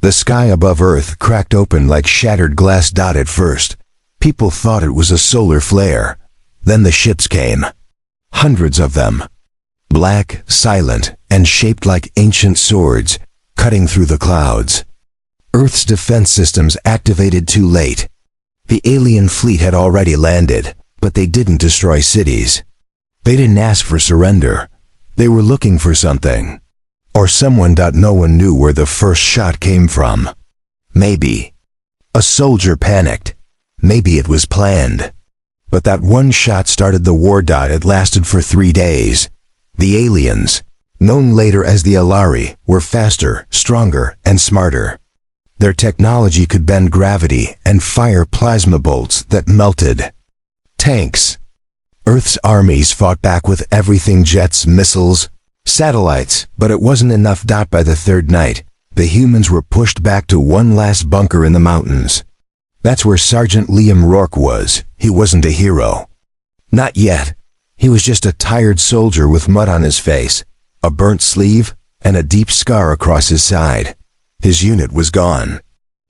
The sky above Earth cracked open like shattered glass. At first, people thought it was a solar flare. Then the ships came. Hundreds of them. Black, silent, and shaped like ancient swords, cutting through the clouds. Earth's defense systems activated too late. The alien fleet had already landed, but they didn't destroy cities. They didn't ask for surrender. They were looking for something. Or someone. No one knew where the first shot came from. Maybe a soldier panicked. Maybe it was planned. But that one shot started the war. It lasted for 3 days. The aliens, known later as the Alari, were faster, stronger, and smarter. Their technology could bend gravity and fire plasma bolts that melted tanks. Earth's armies fought back with everything: jets, missiles, satellites, but it wasn't enough. By the third night, the humans were pushed back to one last bunker in the mountains. That's where Sergeant Liam Rourke was. He wasn't a hero. Not yet. He was just a tired soldier with mud on his face, a burnt sleeve, and a deep scar across his side. His unit was gone.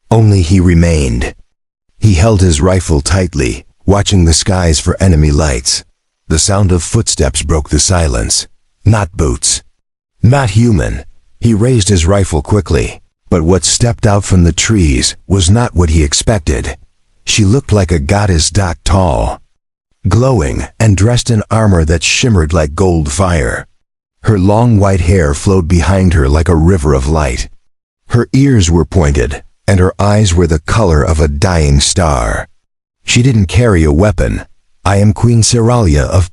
Only he remained. He held his rifle tightly, watching the skies for enemy lights. The sound of footsteps broke the silence. Not boots. Not human. He raised his rifle quickly, but what stepped out from the trees was not what he expected. She looked like a goddess. Tall, glowing, and dressed in armor that shimmered like gold fire. Her long white hair flowed behind her like a river of light. Her ears were pointed, and her eyes were the color of a dying star. She didn't carry a weapon. "I am Queen Seralia of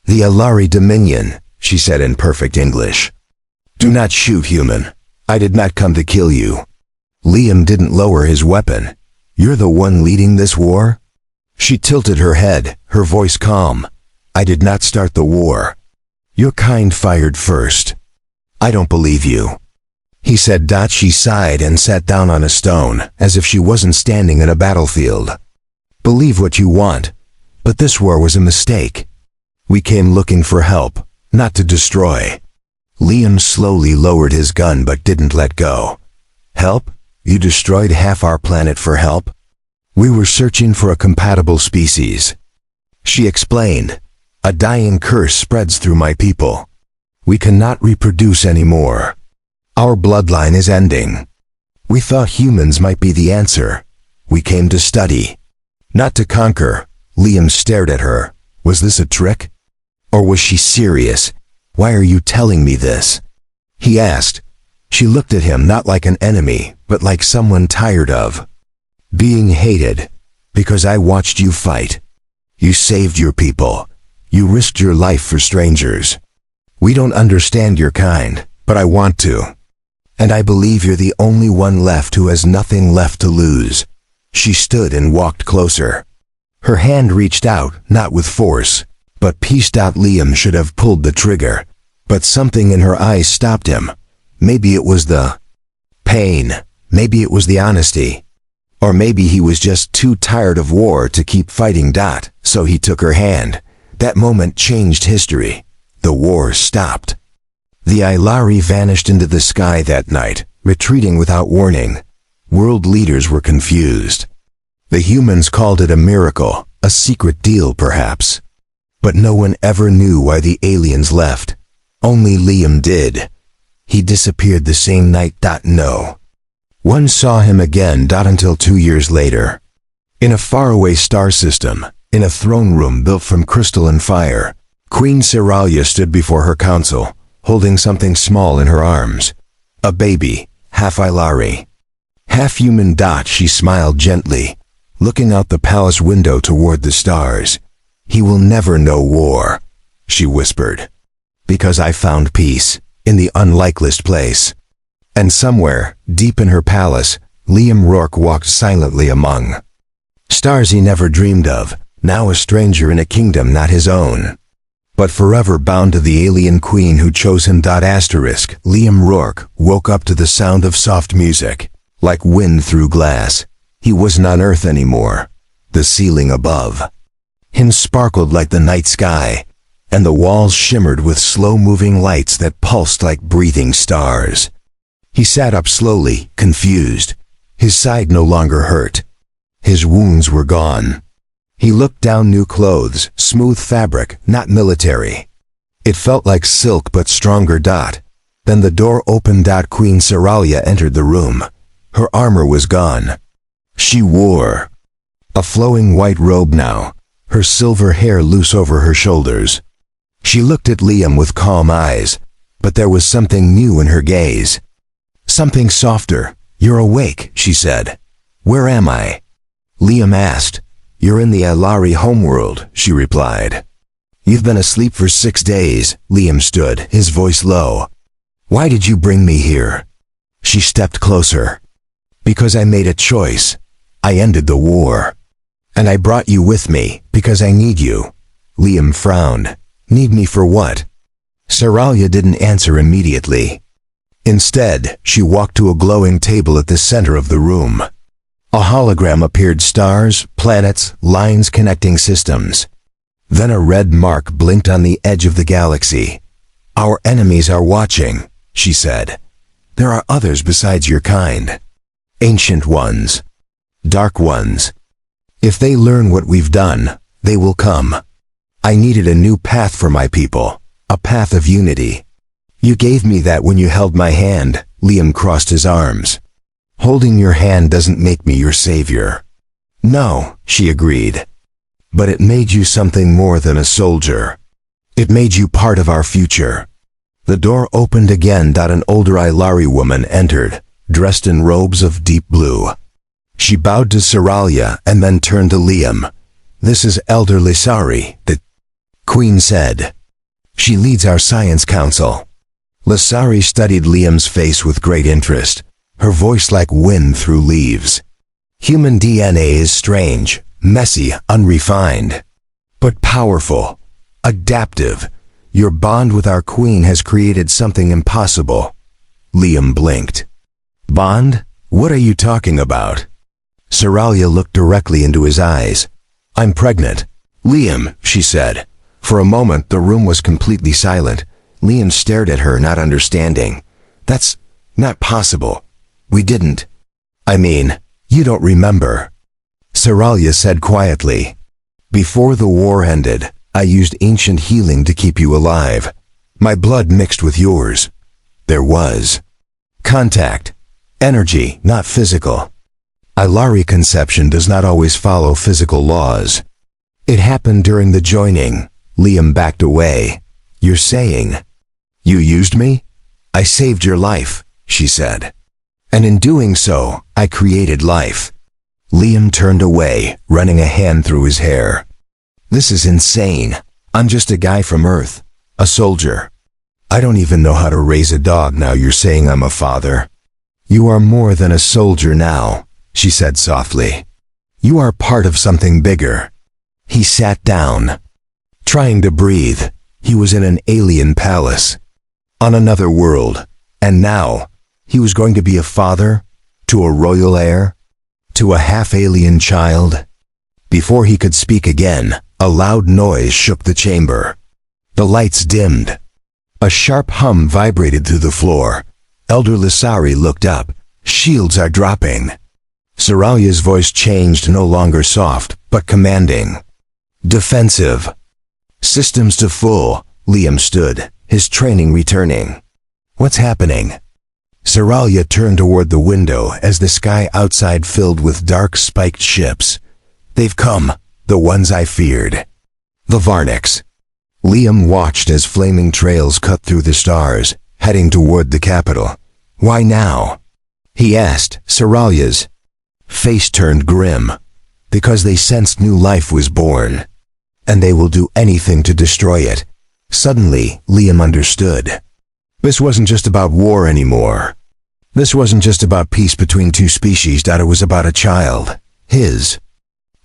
the Alari Dominion," she said in perfect English. "Do not shoot, human. I did not come to kill you." Liam didn't lower his weapon. "You're the one leading this war?" She tilted her head, her voice calm. "I did not start the war. Your kind fired first." "I don't believe you," he said. She sighed and sat down on a stone, as if she wasn't standing in a battlefield. "Believe what you want, but this war was a mistake. We came looking for help, not to destroy." Liam slowly lowered his gun but didn't let go. "Help? You destroyed half our planet for help?" "We were searching for a compatible species," she explained. "A dying curse spreads through my people. We cannot reproduce anymore. Our bloodline is ending. We thought humans might be the answer. We came to study, not to conquer." Liam stared at her. Was this a trick? Or was she serious? "Why are you telling me this?" he asked. She looked at him not like an enemy, but like someone tired of being hated. "Because I watched you fight. You saved your people. You risked your life for strangers. We don't understand your kind, but I want to. And I believe you're the only one left who has nothing left to lose." She stood and walked closer. Her hand reached out, not with force, but peace. Liam should have pulled the trigger, but something in her eyes stopped him. Maybe it was the pain, maybe it was the honesty, or maybe he was just too tired of war to keep fighting. So he took her hand. That moment changed history. The war stopped. The Ilari vanished into the sky that night, retreating without warning. World leaders were confused. The humans called it a miracle, a secret deal perhaps. But no one ever knew why the aliens left. Only Liam did. He disappeared the same night. No one saw him again. Until 2 years later. In a faraway star system, in a throne room built from crystal and fire, Queen Seralia stood before her council, holding something small in her arms. A baby, half Ilari, half human. She smiled gently, looking out the palace window toward the stars. "He will never know war," she whispered. "Because I found peace, in the unlikeliest place." And somewhere, deep in her palace, Liam Rourke walked silently among stars he never dreamed of, now a stranger in a kingdom not his own, but forever bound to the alien queen who chose him. Liam Rourke woke up to the sound of soft music, like wind through glass. He wasn't on Earth anymore. The ceiling above him sparkled like the night sky, and the walls shimmered with slow-moving lights that pulsed like breathing stars. He sat up slowly, confused. His side no longer hurt. His wounds were gone. He looked down. New clothes, smooth fabric, not military. It felt like silk but stronger. Then the door opened. Queen Seralia entered the room. Her armor was gone. She wore a flowing white robe now, her silver hair loose over her shoulders. She looked at Liam with calm eyes, but there was something new in her gaze. Something softer. "You're awake," she said. "Where am I?" Liam asked. "You're in the Alari homeworld," she replied. "You've been asleep for 6 days." Liam stood, his voice low. "Why did you bring me here?" She stepped closer. "Because I made a choice. I ended the war. And I brought you with me, because I need you." Liam frowned. "Need me for what?" Seralia didn't answer immediately. Instead, she walked to a glowing table at the center of the room. A hologram appeared. Stars, planets, lines connecting systems. Then a red mark blinked on the edge of the galaxy. "Our enemies are watching," she said. "There are others besides your kind. Ancient ones. Dark ones. If they learn what we've done, they will come. I needed a new path for my people, a path of unity. You gave me that when you held my hand." Liam crossed his arms. "Holding your hand doesn't make me your savior." "No," she agreed. "But it made you something more than a soldier. It made you part of our future." The door opened again. An older Ilari woman entered, dressed in robes of deep blue. She bowed to Seralia and then turned to Liam. "This is Elder Lissari," the Queen said. "She leads our science council." Lissari studied Liam's face with great interest, her voice like wind through leaves. "Human DNA is strange, messy, unrefined, but powerful, adaptive. Your bond with our queen has created something impossible." Liam blinked. "Bond? What are you talking about?" Seralia looked directly into his eyes. "I'm pregnant." "Liam," she said. For a moment the room was completely silent. Liam stared at her, not understanding. "That's not possible. We didn't. I mean, you don't remember." Seralia said quietly. "Before the war ended, I used ancient healing to keep you alive. My blood mixed with yours. There was contact. Energy, not physical. Ilari conception does not always follow physical laws. It happened during the joining." Liam backed away. "You're saying you used me?" "I saved your life," she said. "And in doing so, I created life." Liam turned away, running a hand through his hair. "This is insane. I'm just a guy from Earth, a soldier. I don't even know how to raise a dog. Now you're saying I'm a father." "You are more than a soldier now," she said softly. "You are part of something bigger." He sat down, trying to breathe. He was in an alien palace, on another world, and now he was going to be a father to a royal heir, to a half-alien child. Before he could speak again, a loud noise shook the chamber. The lights dimmed. A sharp hum vibrated through the floor. Elder Lissari looked up. "Shields are dropping." Seralia's voice changed, no longer soft, but commanding. "Defensive. Systems to full." Liam stood, his training returning. "What's happening?" Seralia turned toward the window as the sky outside filled with dark spiked ships. "They've come, the ones I feared. The Varniks." Liam watched as flaming trails cut through the stars, heading toward the capital. "Why now?" he asked. Seralia's face turned grim. "Because they sensed new life was born, and they will do anything to destroy it." Suddenly, Liam understood. This wasn't just about war anymore. This wasn't just about peace between two species. It was about a child. His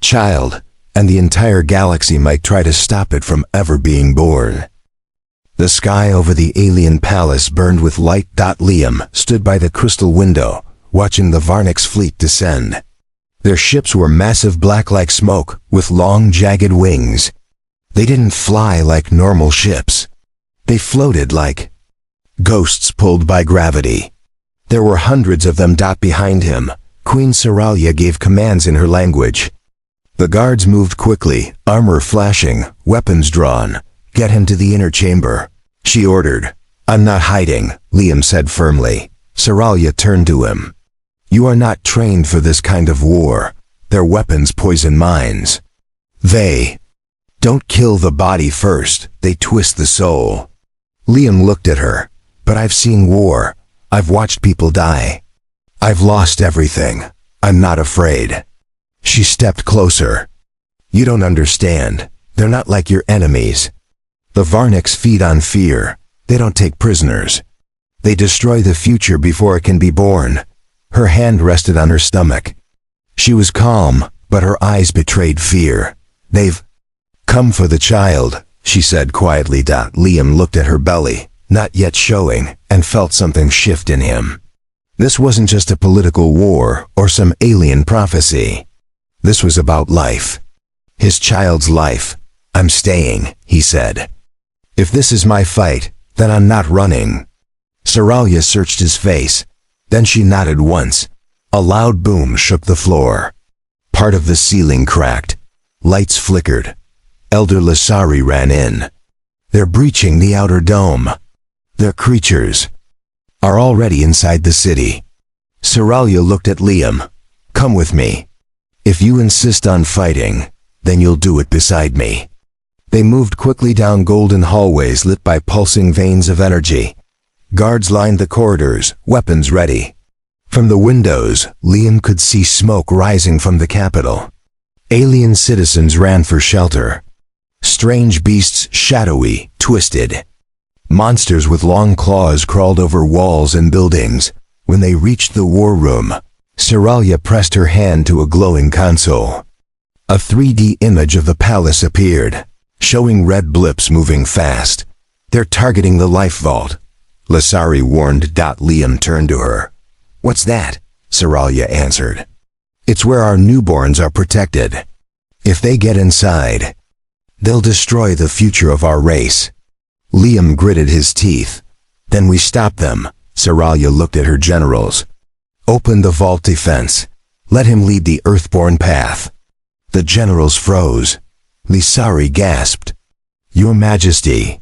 child, and the entire galaxy might try to stop it from ever being born. The sky over the alien palace burned with light. Liam stood by the crystal window, watching the Varniks' fleet descend. Their ships were massive, black like smoke, with long, jagged wings. They didn't fly like normal ships. They floated like ghosts pulled by gravity. There were hundreds of them. Behind him, Queen Seralia gave commands in her language. The guards moved quickly, armor flashing, weapons drawn. Get him to the inner chamber, she ordered. I'm not hiding, Liam said firmly. Seralia turned to him. You are not trained for this kind of war. Their weapons poison minds. They don't kill the body first, they twist the soul. Liam looked at her. But I've seen war. I've watched people die. I've lost everything. I'm not afraid. She stepped closer. You don't understand. They're not like your enemies. The Varniks feed on fear. They don't take prisoners. They destroy the future before it can be born. Her hand rested on her stomach. She was calm, but her eyes betrayed fear. They've come for the child, she said quietly. Liam looked at her belly, not yet showing, and felt something shift in him. This wasn't just a political war or some alien prophecy. This was about life. His child's life. I'm staying, he said. If this is my fight, then I'm not running. Seralia searched his face. Then she nodded once. A loud boom shook the floor. Part of the ceiling cracked. Lights flickered. Elder Lasari ran in. They're breaching the outer dome. Their creatures are already inside the city. Seralia looked at Liam. Come with me. If you insist on fighting, then you'll do it beside me. They moved quickly down golden hallways lit by pulsing veins of energy. Guards lined the corridors, weapons ready. From the windows, Liam could see smoke rising from the capital. Alien citizens ran for shelter. Strange beasts, shadowy, twisted. Monsters with long claws crawled over walls and buildings. When they reached the war room, Seralia pressed her hand to a glowing console. A 3D image of the palace appeared, showing red blips moving fast. They're targeting the life vault, Lasari warned. Liam turned to her. What's that? Seralia answered. It's where our newborns are protected. If they get inside, they'll destroy the future of our race. Liam gritted his teeth. Then we stop them. Seralia looked at her generals. Open the vault defense. Let him lead the earthborn path. The generals froze. Lasari gasped. Your Majesty,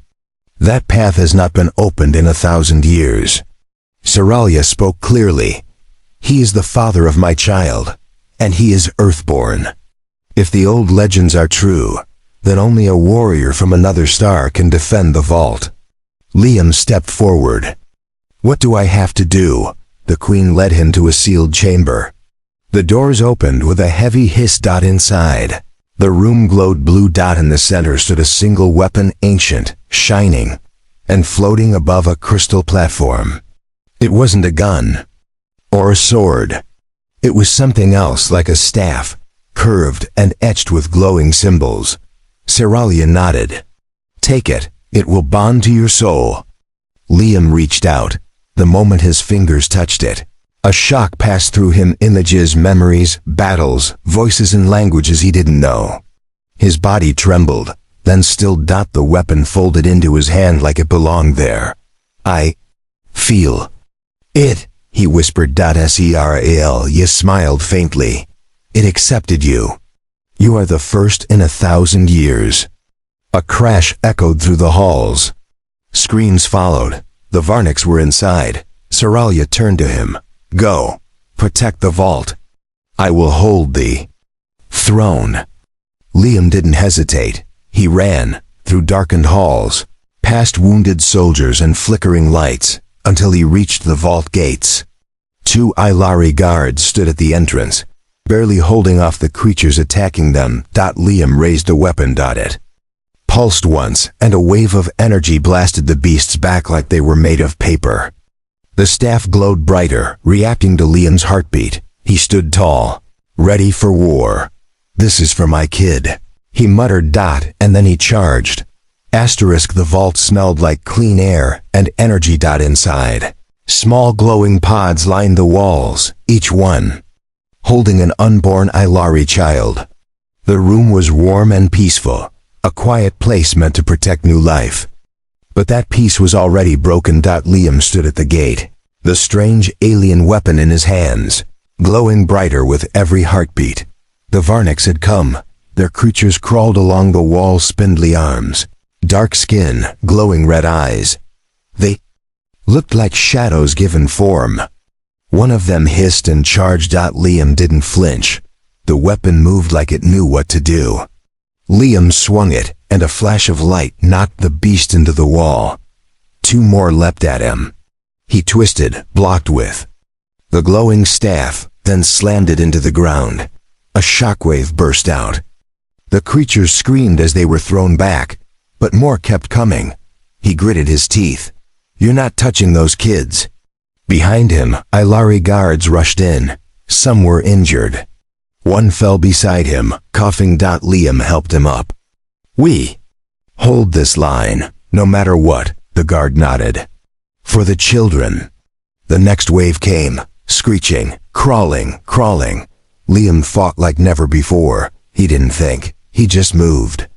that path has not been opened in 1,000 years. Seralia spoke clearly. He is the father of my child, and he is earthborn. If the old legends are true, then only a warrior from another star can defend the vault. Liam stepped forward. What do I have to do? The queen led him to a sealed chamber. The doors opened with a heavy hiss. Inside, the room glowed blue. In the center stood a single weapon, ancient, shining, and floating above a crystal platform. It wasn't a gun or a sword. It was something else, like a staff, curved and etched with glowing symbols. Seralia nodded. Take it. It will bond to your soul. Liam reached out. The moment his fingers touched it, a shock passed through him. Images, memories, battles, voices in languages he didn't know. His body trembled, then still. The weapon folded into his hand like it belonged there. I feel it, he whispered. Seralia smiled faintly. It accepted you. You are the first in 1,000 years. A crash echoed through the halls. Screams followed. The Varniks were inside. Seralia turned to him. Go. Protect the vault. I will hold the throne. Liam didn't hesitate. He ran, through darkened halls, past wounded soldiers and flickering lights, until he reached the vault gates. 2 Ilari guards stood at the entrance, barely holding off the creatures attacking them. Liam raised a weapon. It pulsed once, and a wave of energy blasted the beasts back like they were made of paper. The staff glowed brighter, reacting to Liam's heartbeat. He stood tall, ready for war. This is for my kid, he muttered. And then he charged. The vault smelled like clean air and energy. Inside, small glowing pods lined the walls, each one holding an unborn Ilari child. The room was warm and peaceful, a quiet place meant to protect new life. But that peace was already broken. Liam stood at the gate. the strange alien weapon in his hands, glowing brighter with every heartbeat. The Varniks had come. Their creatures crawled along the wall's spindly arms, dark skin, glowing red eyes. They looked like shadows given form. One of them hissed and charged. Liam didn't flinch. The weapon moved like it knew what to do. Liam swung it, and a flash of light knocked the beast into the wall. Two more leapt at him. He twisted, blocked with the glowing staff, then slammed it into the ground. A shockwave burst out. The creatures screamed as they were thrown back, but more kept coming. He gritted his teeth. "You're not touching those kids." Behind him, Ilari guards rushed in. Some were injured. One fell beside him, coughing. Liam helped him up. "We hold this line, no matter what," the guard nodded. "For the children." The next wave came, screeching, crawling. Liam fought like never before. He didn't think, he just moved.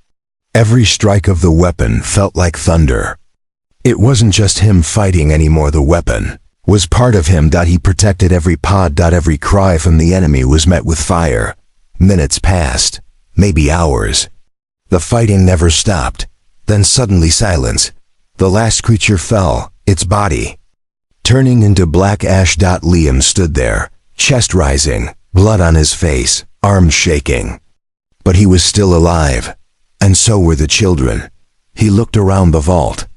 Every strike of the weapon felt like thunder. It wasn't just him fighting anymore. The weapon was part of him. He protected every pod. Every cry from the enemy was met with fire. Minutes passed, maybe hours. The fighting never stopped. Then suddenly silence. The last creature fell, its body turning into black ash. Liam stood there, chest rising, blood on his face, arms shaking. But he was still alive, and so were the children. He looked around the vault.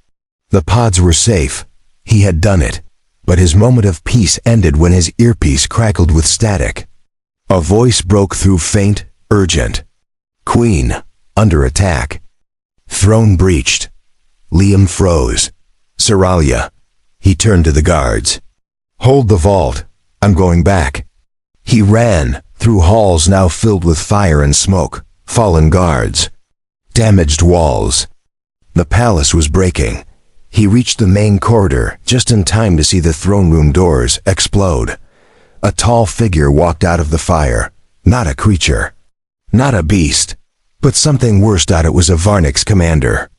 The pods were safe. He had done it. But his moment of peace ended when his earpiece crackled with static. A voice broke through, faint, urgent. "Queen, under attack. Throne breached." Liam froze. "Seralia." He turned to the guards. "Hold the vault. I'm going back." He ran, through halls now filled with fire and smoke, fallen guards, damaged walls. The palace was breaking. He reached the main corridor just in time to see the throne room doors explode. A tall figure walked out of the fire. Not a creature. Not a beast. But something worse. It was a Varnik's commander.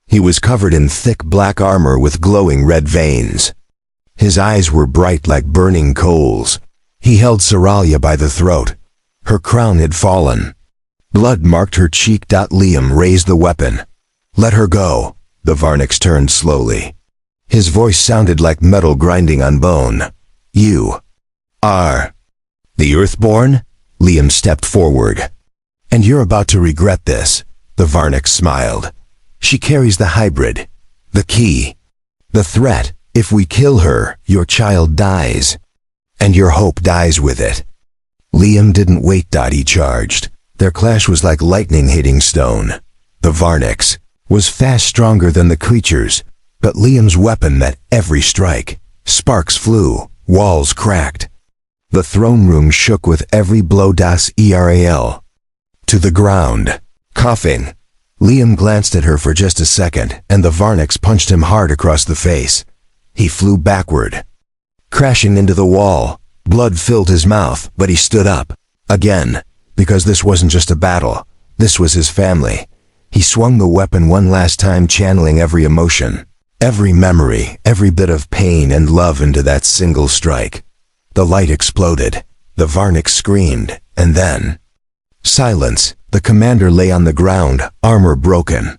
He was covered in thick black armor with glowing red veins. His eyes were bright like burning coals. He held Seralia by the throat. Her crown had fallen. Blood marked her cheek. Liam raised the weapon. "Let her go." The Varniks turned slowly. His voice sounded like metal grinding on bone. "You are the Earthborn?" Liam stepped forward. "And you're about to regret this." The Varniks smiled. "She carries the hybrid, the key, the threat. If we kill her, your child dies. And your hope dies with it." Liam didn't wait. He charged. Their clash was like lightning hitting stone. The Varniks was fast, stronger than the creatures, but Liam's weapon met every strike. Sparks flew, walls cracked. The throne room shook with every blow. Eral to the ground, coughing. Liam glanced at her for just a second, and the Varniks punched him hard across the face. He flew backward, crashing into the wall. Blood filled his mouth, but he stood up. Again, because this wasn't just a battle. This was his family. He swung the weapon one last time, channeling every emotion, every memory, every bit of pain and love into that single strike. The light exploded. The Varnik screamed, and then silence. The commander lay on the ground, armor broken.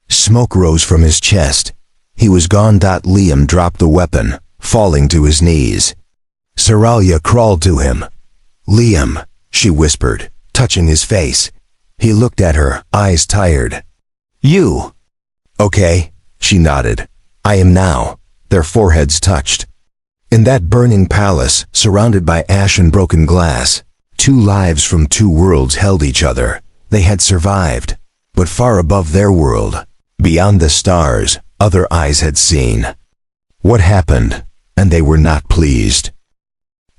Smoke rose from his chest. He was gone. Liam dropped the weapon, falling to his knees. Seralia crawled to him. "Liam," she whispered, touching his face. He looked at her, eyes tired. "You?" "Okay," she nodded. "I am now." Their foreheads touched. In that burning palace, surrounded by ash and broken glass, two lives from two worlds held each other. They had survived, but far above their world, beyond the stars, other eyes had seen what happened, and they were not pleased.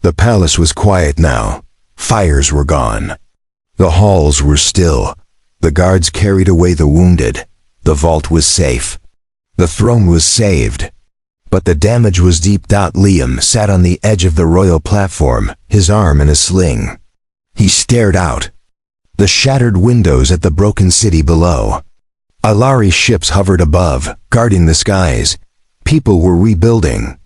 The palace was quiet now. Fires were gone. The halls were still. The guards carried away the wounded. The vault was safe. The throne was saved. But the damage was deep. Liam sat on the edge of the royal platform, his arm in a sling. He stared out. The shattered windows at the broken city below. Alari ships hovered above, guarding the skies. People were rebuilding.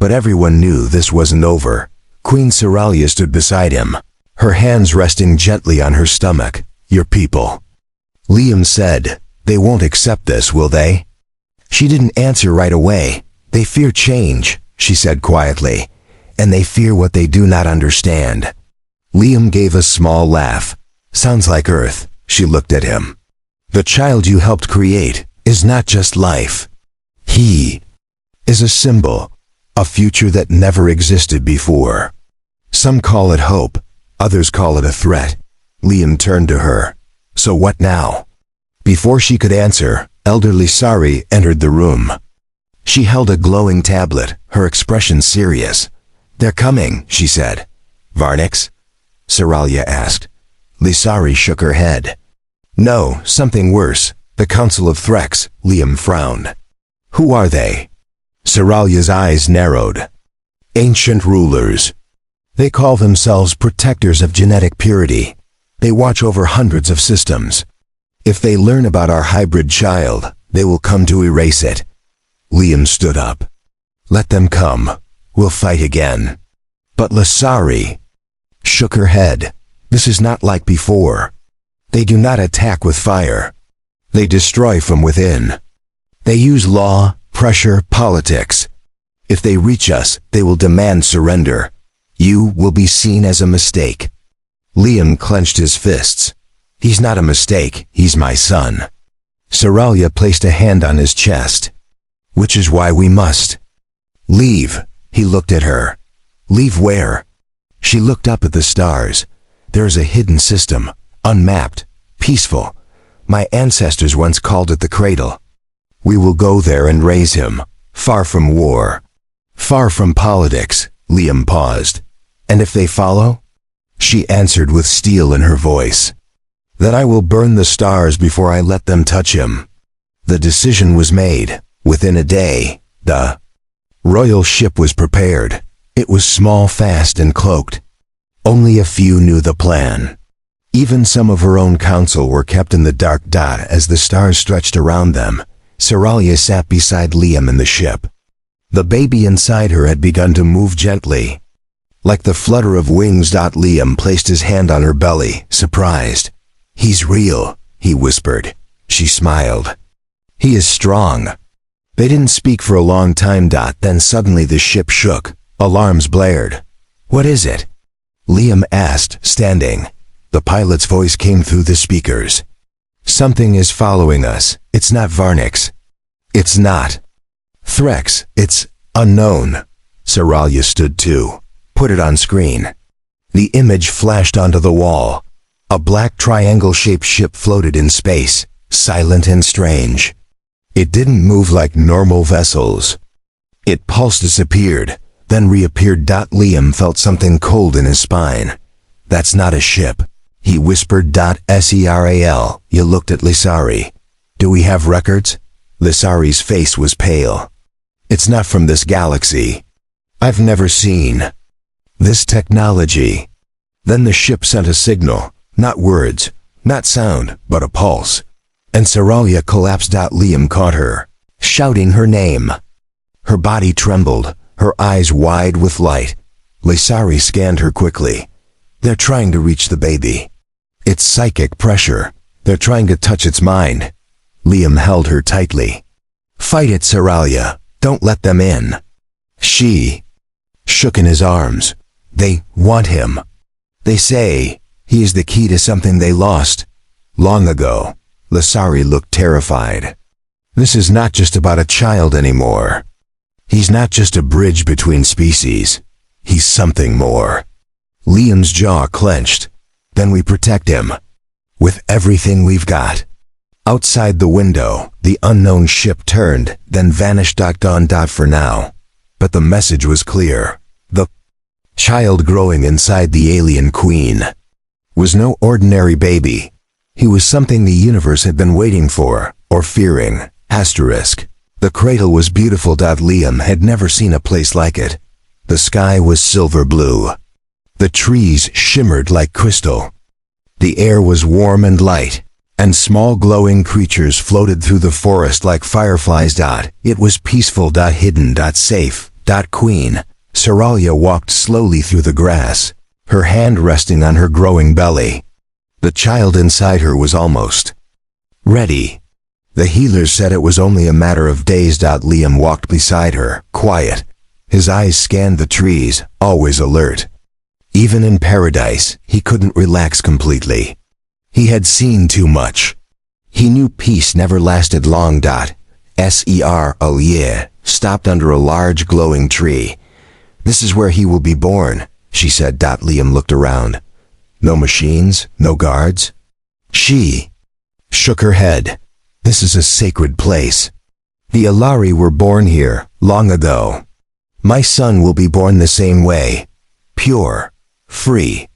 But everyone knew this wasn't over. Queen Seralia stood beside him, her hands resting gently on her stomach. Your people. Liam said, they won't accept this, will they? She didn't answer right away. They fear change, she said quietly, and they fear what they do not understand. Liam gave a small laugh. Sounds like Earth. She looked at him. The child you helped create is not just life. He is a symbol, a future that never existed before. Some call it hope, others call it a threat. Liam turned to her. So what now? Before she could answer, elderly Sari entered the room. She held a glowing tablet, her expression serious. They're coming, she said. Varnix? Seralia asked. Lisari shook her head. No, something worse. The Council of Threx, Liam frowned. Who are they? Seralia's eyes narrowed. Ancient rulers. They call themselves protectors of genetic purity. They watch over hundreds of systems. If they learn about our hybrid child, they will come to erase it. Liam stood up. Let them come. We'll fight again. But Lisari shook her head. This is not like before. They do not attack with fire. They destroy from within. They use law, pressure, politics. If they reach us, they will demand surrender. You will be seen as a mistake. Liam clenched his fists. He's not a mistake, he's my son. Seralia placed a hand on his chest. Which is why we must leave. He looked at her. Leave where? She looked up at the stars. There is a hidden system, unmapped, peaceful. My ancestors once called it the cradle. We will go there and raise him, far from war, far from politics. Liam paused. And if they follow? She answered with steel in her voice. Then I will burn the stars before I let them touch him. The decision was made. Within a day, the royal ship was prepared. It was small, fast, and cloaked. Only a few knew the plan. Even some of her own council were kept in the dark. As the stars stretched around them, Seralia sat beside Liam in the ship. The baby inside her had begun to move gently, like the flutter of wings. Liam placed his hand on her belly, surprised. He's real, he whispered. She smiled. He is strong. They didn't speak for a long time. Then suddenly the ship shook. Alarms blared. What is it? Liam asked, standing. The pilot's voice came through the speakers. Something is following us. It's not Varnix. It's not Threx. It's unknown. Seralia stood too. Put it on screen. The image flashed onto the wall. A black triangle-shaped ship floated in space, silent and strange. It didn't move like normal vessels. It pulsed, disappeared, then reappeared. Liam felt something cold in his spine. That's not a ship, he whispered. Seral. You looked at Lisari. Do we have records? Lisari's face was pale. It's not from this galaxy. I've never seen this technology. Then the ship sent a signal, not words, not sound, but a pulse. And Seralia collapsed. Liam caught her, shouting her name. Her body trembled, her eyes wide with light. Lisari scanned her quickly. They're trying to reach the baby. It's psychic pressure. They're trying to touch its mind. Liam held her tightly. Fight it, Seralia. Don't let them in. She shook in his arms. They want him. They say he is the key to something they lost long ago. Lisari looked terrified. This is not just about a child anymore. He's not just a bridge between species. He's something more. Liam's jaw clenched. Then we protect him. With everything we've got. Outside the window, the unknown ship turned, then vanished. Gone. For now. But the message was clear. The child growing inside the alien queen was no ordinary baby. He was something the universe had been waiting for, or fearing. Asterisk. The cradle was beautiful. Liam had never seen a place like it. The sky was silver blue. The trees shimmered like crystal. The air was warm and light, and small glowing creatures floated through the forest like fireflies. It was peaceful. Hidden. Safe. Queen. Saralia walked slowly through the grass, her hand resting on her growing belly. The child inside her was almost ready. The healers said it was only a matter of days. Liam walked beside her, quiet. His eyes scanned the trees, always alert. Even in paradise, he couldn't relax completely. He had seen too much. He knew peace never lasted long. Saralia stopped under a large glowing tree. "This is where he will be born," she said. Liam looked around. No machines, no guards. She shook her head. "This is a sacred place. The Alari were born here, long ago. My son will be born the same way. Pure, free."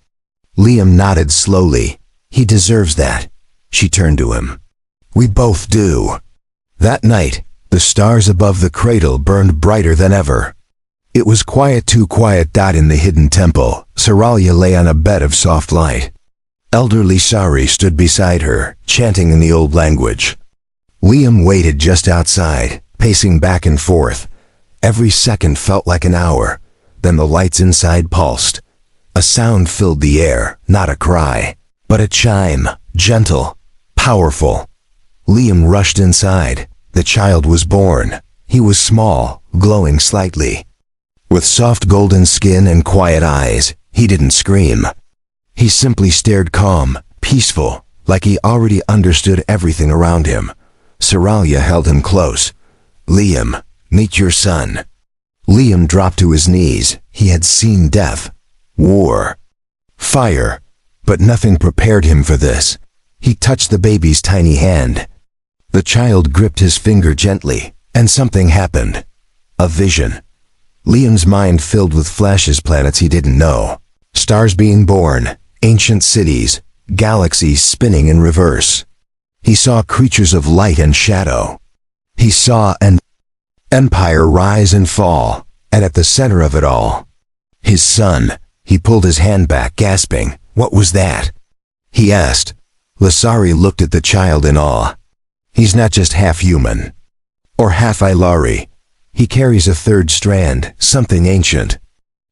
Liam nodded slowly. "He deserves that." She turned to him. "We both do." That night, the stars above the cradle burned brighter than ever. It was quiet, too quiet. In the hidden temple, Saralia lay on a bed of soft light. Elderly Sari stood beside her, chanting in the old language. Liam waited just outside, pacing back and forth. Every second felt like an hour. Then the lights inside pulsed. A sound filled the air, not a cry, but a chime, gentle, powerful. Liam rushed inside. The child was born. He was small, glowing slightly. With soft golden skin and quiet eyes, he didn't scream. He simply stared, calm, peaceful, like he already understood everything around him. Saralia held him close. "Liam, meet your son." Liam dropped to his knees. He had seen death, war, fire, but nothing prepared him for this. He touched the baby's tiny hand. The child gripped his finger gently, and something happened. A vision. Liam's mind filled with flashes, planets he didn't know. Stars being born, ancient cities, galaxies spinning in reverse. He saw creatures of light and shadow. He saw an empire rise and fall, and at the center of it all, his son. He pulled his hand back, gasping. "What was that?" he asked. Lasari looked at the child in awe. "He's not just half human, or half Ilari. He carries a third strand, something ancient,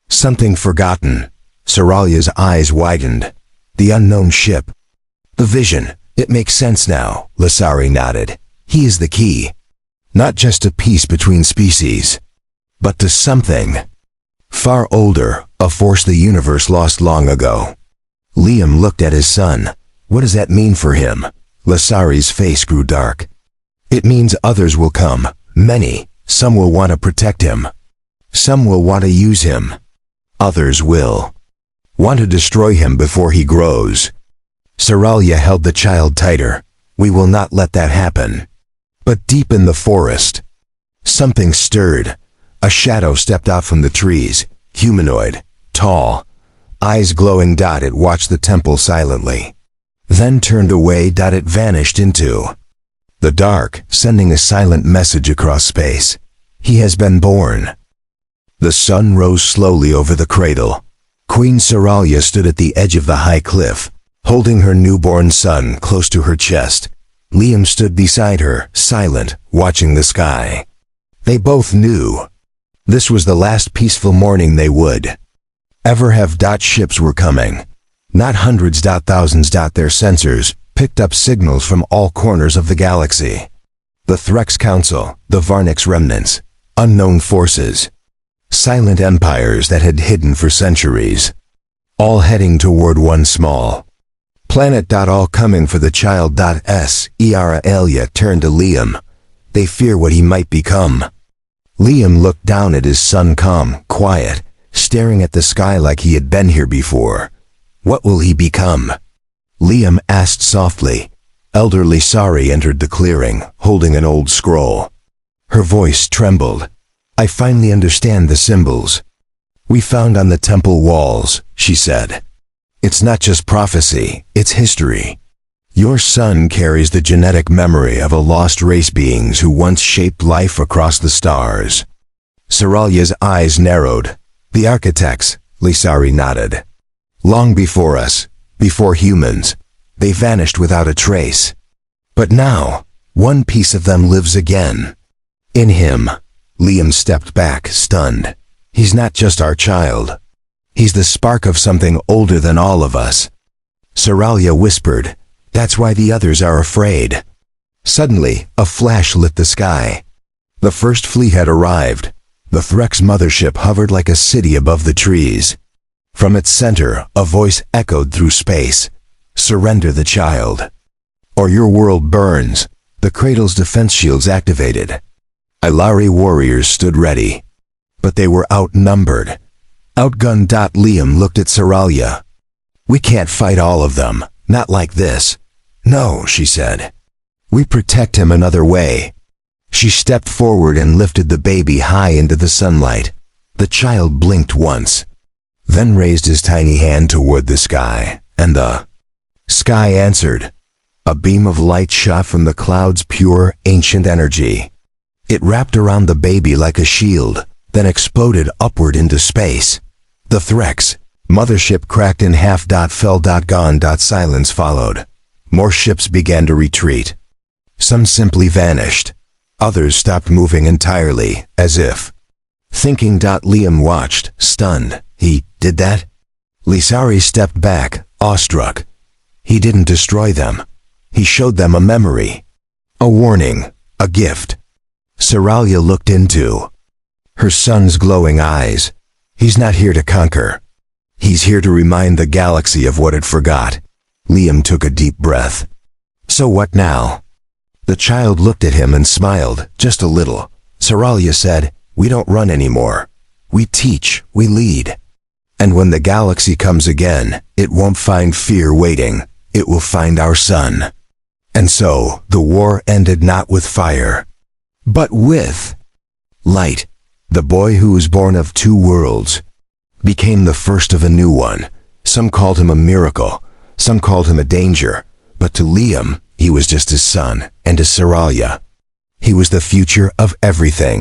something forgotten." Saralia's eyes widened. "The unknown ship." "The vision. It makes sense now," Lasari nodded. "He is the key. Not just to peace between species, but to something far older, a force the universe lost long ago." Liam looked at his son. "What does that mean for him?" Lasari's face grew dark. "It means others will come, many. Some will want to protect him. Some will want to use him. Others will want to destroy him before he grows." Saralia held the child tighter. "We will not let that happen." But deep in the forest, something stirred. A shadow stepped out from the trees, humanoid, tall, eyes glowing. It watched the temple silently, then turned away. It vanished into the dark, sending a silent message across space. "He has been born." The sun rose slowly over the cradle. Queen Saralia stood at the edge of the high cliff, holding her newborn son close to her chest. Liam stood beside her, silent, watching the sky. They both knew this was the last peaceful morning they would ever have. Ships were coming. Not hundreds, thousands. Their sensors picked up signals from all corners of the galaxy. The Threx Council, the Varnix remnants, unknown forces, silent empires that had hidden for centuries, all heading toward one small planet. All coming for the child. Saralia turned to Liam. "They fear what he might become." Liam looked down at his son, calm, quiet, staring at the sky like he had been here before. "What will he become?" Liam asked softly. Elderly Sari entered the clearing, holding an old scroll. Her voice trembled. "I finally understand the symbols we found on the temple walls," she said. "It's not just prophecy, it's history. Your son carries the genetic memory of a lost race, beings who once shaped life across the stars." Saralia's eyes narrowed. "The architects," Lisari nodded. "Long before us, before humans, they vanished without a trace. But now, one piece of them lives again. In him." Liam stepped back, stunned. He's not just our child. He's the spark of something older than all of us. Saralia whispered, "That's why the others are afraid." Suddenly, a flash lit the sky. The first fleet had arrived. The Threx mothership hovered like a city above the trees. From its center, a voice echoed through space. "Surrender the child, or your world burns." The cradle's defense shields activated. Ilari warriors stood ready. But they were outnumbered. Outgunned. Liam looked at Saralia. "We can't fight all of them, not like this." "No," she said. "We protect him another way." She stepped forward and lifted the baby high into the sunlight. The child blinked once, then raised his tiny hand toward the sky, and the sky answered. A beam of light shot from the cloud's pure, ancient energy. It wrapped around the baby like a shield, then exploded upward into space. The Threx mothership cracked in half. Fell. Gone. Silence followed. More ships began to retreat. Some simply vanished. Others stopped moving entirely, as if thinking. Liam watched, stunned. He did that? Lisari stepped back, awestruck. He didn't destroy them. He showed them a memory. A warning. A gift. Saralia looked into her son's glowing eyes. He's not here to conquer. He's here to remind the galaxy of what it forgot. Liam took a deep breath. So what now? The child looked at him and smiled, just a little. Saralia said, "We don't run anymore. We teach, we lead. And when the galaxy comes again, it won't find fear waiting. It will find our son." And so, the war ended not with fire, but with light. The boy who was born of two worlds became the first of a new one. Some called him a miracle, some called him a danger, but to Liam, he was just his son, and to Saralia, he was the future of everything.